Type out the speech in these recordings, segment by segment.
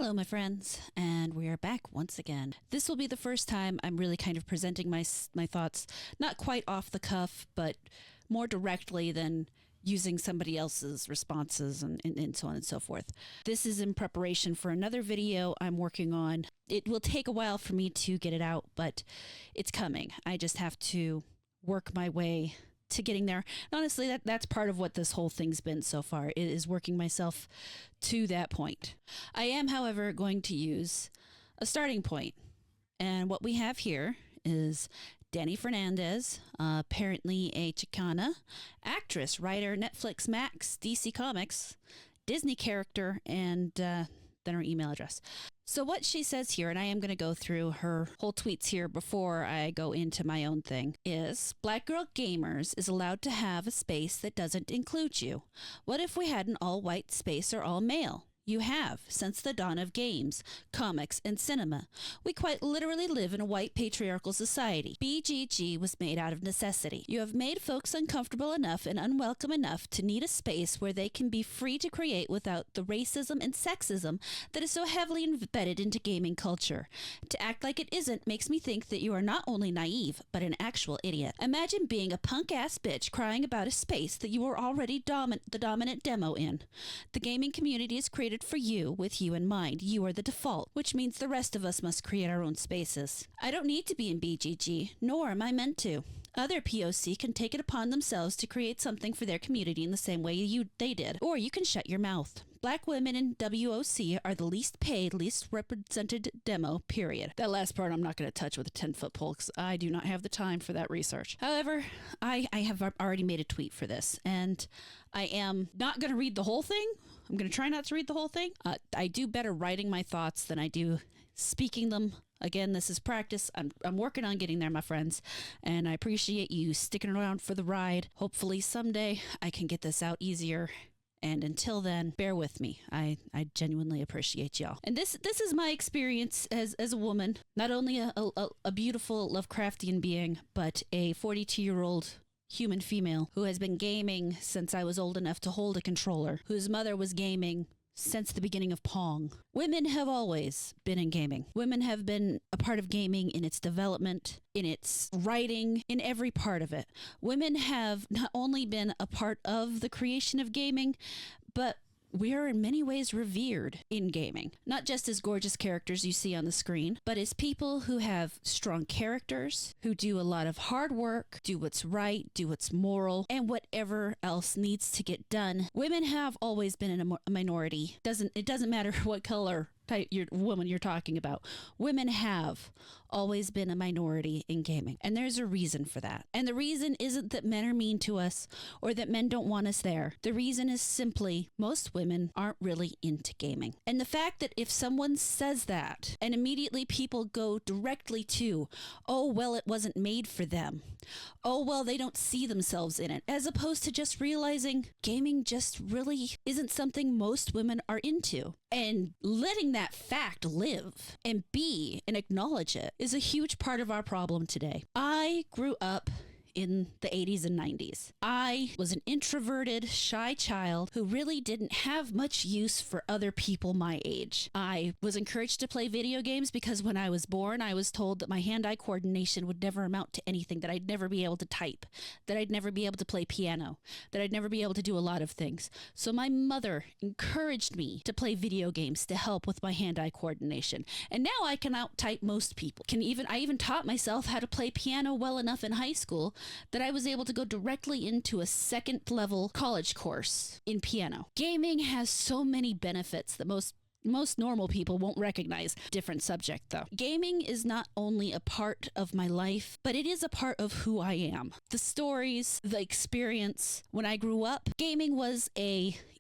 Hello, my friends, and we are back once again. This will be the first time I'm really kind of presenting my thoughts, not quite off the cuff, but more directly than using somebody else's responses and so on and so forth. This is in preparation for another video I'm working on. It will take a while for me to get it out, but it's coming. I just have to work my way to getting there. And honestly, that's part of what this whole thing's been so far. It is working myself to that point. I am, however, going to use a starting point. And what we have here is Dani Fernandez, apparently a Chicana actress, writer, Netflix, Max, DC Comics, Disney character, and then her email address. So what she says here, and I am going to go through her whole tweets here before I go into my own thing, is Black Girl Gamers is allowed to have a space that doesn't include you. What if we had an all-white space or all-male? You have, since the dawn of games, comics, and cinema. We quite literally live in a white patriarchal society. BGG was made out of necessity. You have made folks uncomfortable enough and unwelcome enough to need a space where they can be free to create without the racism and sexism that is so heavily embedded into gaming culture. To act like it isn't makes me think that you are not only naive, but an actual idiot. Imagine being a punk-ass bitch crying about a space that you were already the dominant demo in. The gaming community is created for you, with you in mind. You are the default, which means the rest of us must create our own spaces. I don't need to be in BGG, nor am I meant to. Other POC can take it upon themselves to create something for their community in the same way they did, or you can shut your mouth. Black women in WOC are the least paid, least represented demo, period. That last part I'm not going to touch with a 10-foot pole because I do not have the time for that research. However, I have already made a tweet for this, and I am not going to read the whole thing. I'm going to try not to read the whole thing. I do better writing my thoughts than I do speaking them. Again, this is practice. I'm working on getting there, my friends, and I appreciate you sticking around for the ride. Hopefully someday I can get this out easier. And until then, bear with me. I genuinely appreciate y'all. And this is my experience as a woman, not only a beautiful Lovecraftian being, but a 42-year-old human female who has been gaming since I was old enough to hold a controller, whose mother was gaming since the beginning of Pong. Women have always been in gaming. Women have been a part of gaming in its development, in its writing, in every part of it. Women have not only been a part of the creation of gaming, but we are in many ways revered in gaming, not just as gorgeous characters you see on the screen, but as people who have strong characters, who do a lot of hard work, do what's right, do what's moral, and whatever else needs to get done. Women have always been in a minority. It doesn't matter what color woman you're talking about. Women have always been a minority in gaming, and there's a reason for that. And the reason isn't that men are mean to us or that men don't want us there. The reason is simply most women aren't really into gaming. And the fact that if someone says that and immediately people go directly to, oh, well, it wasn't made for them. Oh, well, they don't see themselves in it, as opposed to just realizing gaming just really isn't something most women are into. And letting that fact live and be and acknowledge it is a huge part of our problem today. I grew up in the 80s and 90s. I was an introverted, shy child who really didn't have much use for other people my age. I was encouraged to play video games because when I was born, I was told that my hand-eye coordination would never amount to anything, that I'd never be able to type, that I'd never be able to play piano, that I'd never be able to do a lot of things. So my mother encouraged me to play video games to help with my hand-eye coordination. And now I can out-type most people. I even taught myself how to play piano well enough in high school that I was able to go directly into a second level college course in piano. Gaming has so many benefits that most normal people won't recognize. Different subject though. Gaming is not only a part of my life, but it is a part of who I am. The stories, the experience. When I grew up, gaming was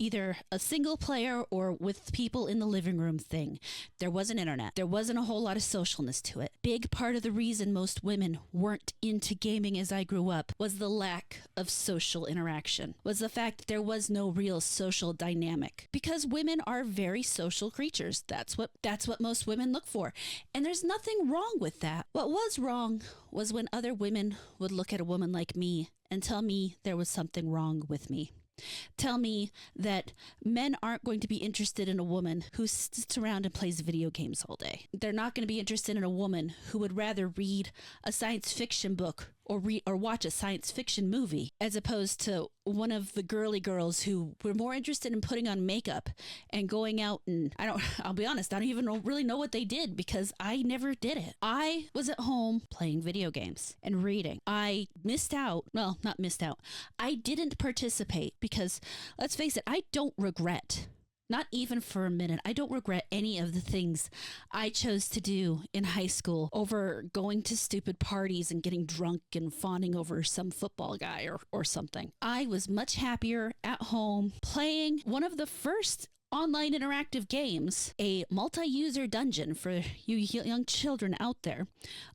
either a single player or with people in the living room thing. There wasn't internet. There wasn't a whole lot of socialness to it. Big part of the reason most women weren't into gaming as I grew up was the lack of social interaction, was the fact that there was no real social dynamic. Because women are very social creatures. That's what most women look for. And there's nothing wrong with that. What was wrong was when other women would look at a woman like me and tell me there was something wrong with me. Tell me that men aren't going to be interested in a woman who sits around and plays video games all day. They're not going to be interested in a woman who would rather read a science fiction book or watch a science fiction movie, as opposed to one of the girly girls who were more interested in putting on makeup and going out and I'll be honest, I don't even really know what they did because I never did it. I was at home playing video games and reading. I missed out. Well, not missed out. I didn't participate because, let's face it, I don't regret. Not even for a minute. I don't regret any of the things I chose to do in high school over going to stupid parties and getting drunk and fawning over some football guy or something. I was much happier at home playing one of the first online interactive games, a multi-user dungeon for you young children out there,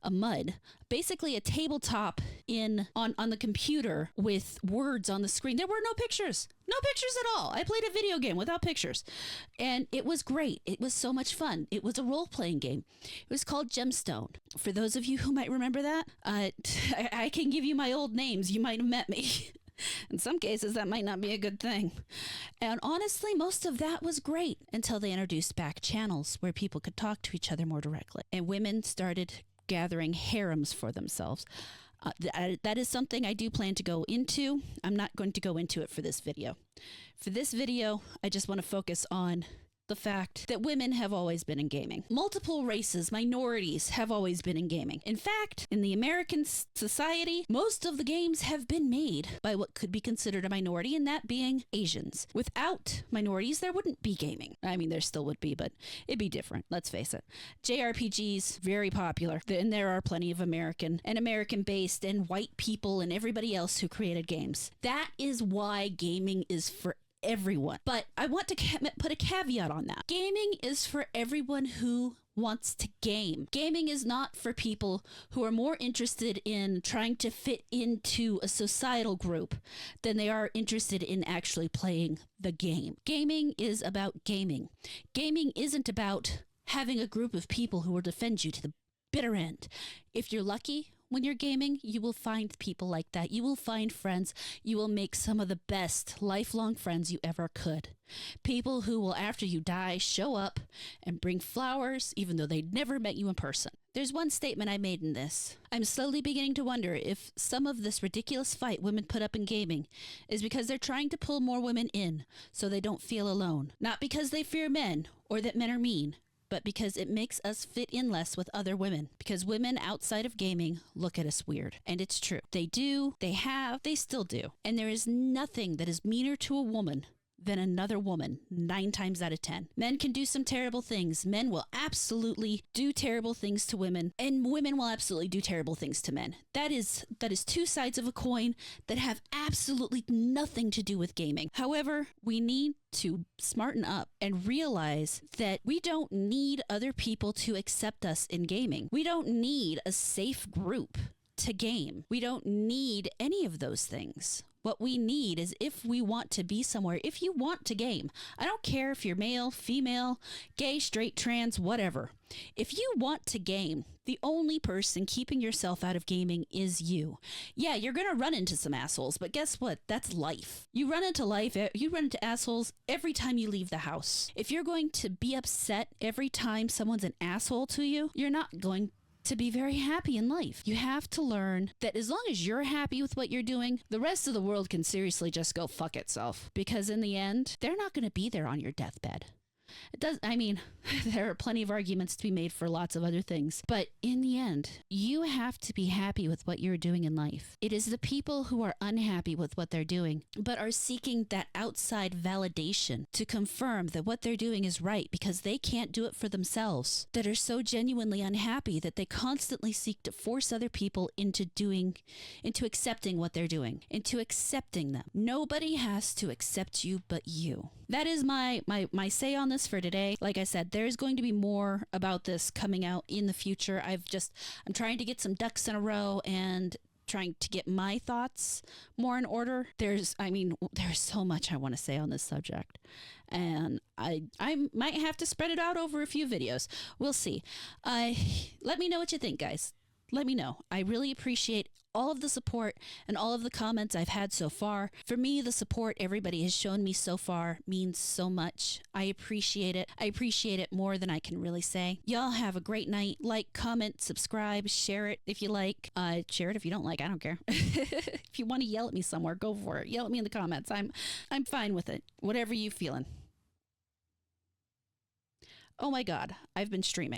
a MUD, basically a tabletop on the computer with words on the screen. There were no pictures at all. I played a video game without pictures, and it was great. It was so much fun. It was a role-playing game. It was called Gemstone. For those of you who might remember that, I can give you my old names. You might have met me. In some cases, that might not be a good thing. And honestly, most of that was great until they introduced back channels where people could talk to each other more directly. And women started gathering harems for themselves. That is something I do plan to go into. I'm not going to go into it for this video. For this video, I just want to focus on the fact that women have always been in gaming. Multiple races, minorities have always been in gaming. In fact, in the American society, most of the games have been made by what could be considered a minority, and that being Asians. Without minorities, there wouldn't be gaming. I mean, there still would be, but it'd be different. Let's face it. JRPGs, very popular. And there are plenty of American-based and white people and everybody else who created games. That is why gaming is for everyone. But I want to put a caveat on that. Gaming is for everyone who wants to game. Gaming is not for people who are more interested in trying to fit into a societal group than they are interested in actually playing the game. Gaming is about gaming. Gaming isn't about having a group of people who will defend you to the bitter end. If you're lucky, when you're gaming, you will find people like that. You will find friends. You will make some of the best lifelong friends you ever could. People who will, after you die, show up and bring flowers, even though they'd never met you in person. There's one statement I made in this. I'm slowly beginning to wonder if some of this ridiculous fight women put up in gaming is because they're trying to pull more women in so they don't feel alone. Not because they fear men or that men are mean, but because it makes us fit in less with other women. Because women outside of gaming look at us weird. And it's true. They do, they have, they still do. And there is nothing that is meaner to a woman than another woman 9 times out of 10. Men can do some terrible things. Men will absolutely do terrible things to women, and women will absolutely do terrible things to men. That is 2 sides of a coin that have absolutely nothing to do with gaming. However, we need to smarten up and realize that we don't need other people to accept us in gaming. We don't need a safe group to game. We don't need any of those things. What we need is, if we want to be somewhere, if you want to game, I don't care if you're male, female, gay, straight, trans, whatever. If you want to game, the only person keeping yourself out of gaming is you. Yeah, you're going to run into some assholes, but guess what? That's life. You run into assholes every time you leave the house. If you're going to be upset every time someone's an asshole to you, you're not going to be very happy in life. You have to learn that as long as you're happy with what you're doing, the rest of the world can seriously just go fuck itself. Because in the end, they're not going to be there on your deathbed. There are plenty of arguments to be made for lots of other things. But in the end, you have to be happy with what you're doing in life. It is the people who are unhappy with what they're doing, but are seeking that outside validation to confirm that what they're doing is right because they can't do it for themselves, that are so genuinely unhappy that they constantly seek to force other people into accepting what they're doing, into accepting them. Nobody has to accept you but you. That is my say on this for today. Like I said, there's going to be more about this coming out in the future. I'm trying to get some ducks in a row and trying to get my thoughts more in order. There's so much I want to say on this subject, and I might have to spread it out over a few videos. We'll see. Let me know what you think, guys. let me know. I really appreciate all of the support and all of the comments I've had so far. For me, the support everybody has shown me so far means so much. I appreciate it. I appreciate it more than I can really say. Y'all have a great night. Like, comment, subscribe, share it if you like. Share it if you don't like. I don't care. If you want to yell at me somewhere, go for it. Yell at me in the comments. I'm fine with it. Whatever you feeling. Oh my God, I've been streaming.